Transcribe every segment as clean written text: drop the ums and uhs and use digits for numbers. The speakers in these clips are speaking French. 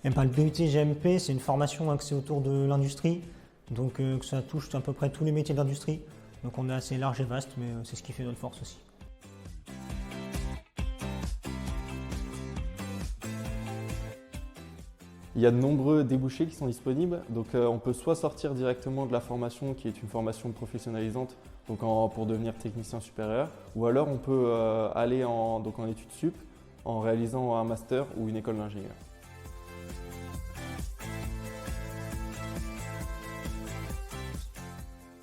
Et ben, le BUT GMP, c'est une formation axée autour de l'industrie, donc ça touche à peu près tous les métiers de l'industrie. Donc on est assez large et vaste, mais c'est ce qui fait notre force aussi. Il y a de nombreux débouchés qui sont disponibles, donc on peut soit sortir directement de la formation qui est une formation professionnalisante donc pour devenir technicien supérieur, ou alors on peut aller en études sup en réalisant un master ou une école d'ingénieur.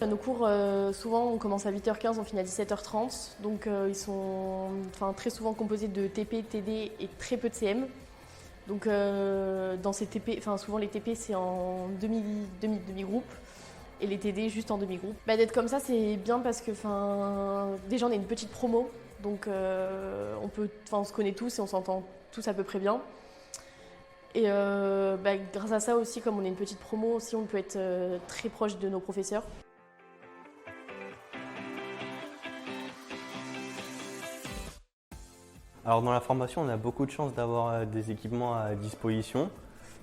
Nos cours, souvent, on commence à 8h15, on finit à 17h30. Donc, ils sont très souvent composés de TP, TD et très peu de CM. Donc, dans ces TP, souvent les TP, c'est en demi-groupe et les TD juste en demi-groupe. D'être comme ça, c'est bien parce que déjà, on est une petite promo. Donc, on se connaît tous et on s'entend tous à peu près bien. Et grâce à ça aussi, comme on est une petite promo, aussi, on peut être très proche de nos professeurs. Alors dans la formation, on a beaucoup de chance d'avoir des équipements à disposition,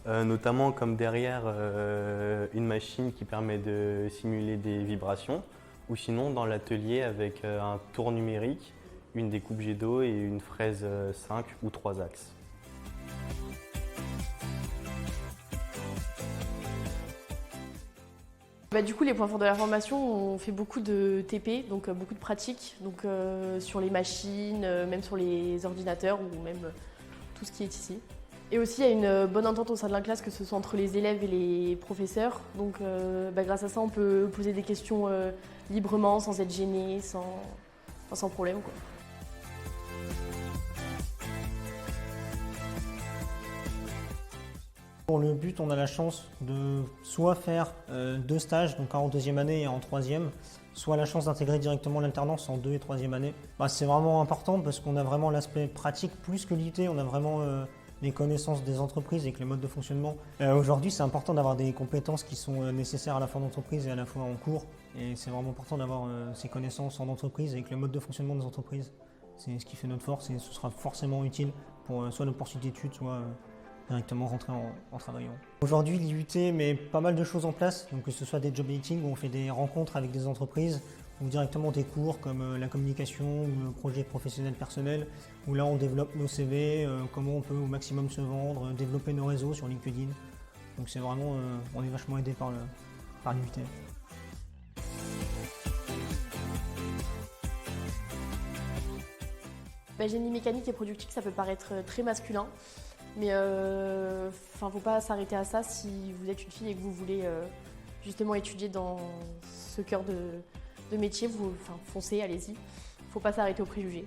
notamment comme derrière une machine qui permet de simuler des vibrations, ou sinon dans l'atelier avec un tour numérique, une découpe jet d'eau et une fraise 5 ou 3 axes. Du coup, les points forts de la formation, on fait beaucoup de TP, donc beaucoup de pratiques, donc sur les machines, même sur les ordinateurs ou même tout ce qui est ici. Et aussi, il y a une bonne entente au sein de la classe, que ce soit entre les élèves et les professeurs. Donc grâce à ça, on peut poser des questions librement, sans être gêné, sans problème, quoi. Pour le but, on a la chance de soit faire 2 stages, donc un en deuxième année et un en troisième, soit la chance d'intégrer directement l'alternance en 2 et troisième année. C'est vraiment important parce qu'on a vraiment l'aspect pratique plus que l'IUT, on a vraiment les connaissances des entreprises avec les modes de fonctionnement. Aujourd'hui, c'est important d'avoir des compétences qui sont nécessaires à la fois en entreprise et à la fois en cours. Et c'est vraiment important d'avoir ces connaissances en entreprise avec le mode de fonctionnement des entreprises. C'est ce qui fait notre force et ce sera forcément utile pour soit nos poursuites d'études, soit directement rentrer en travaillant. Aujourd'hui, l'IUT met pas mal de choses en place, donc que ce soit des job dating où on fait des rencontres avec des entreprises ou directement des cours comme la communication ou le projet professionnel personnel où là on développe nos CV, comment on peut au maximum se vendre, développer nos réseaux sur LinkedIn. Donc c'est vraiment, on est vachement aidé par l'IUT. Génie mécanique et productique, ça peut paraître très masculin. Mais faut pas s'arrêter à ça si vous êtes une fille et que vous voulez justement étudier dans ce cœur de métier. Foncez, allez-y. Faut pas s'arrêter aux préjugés.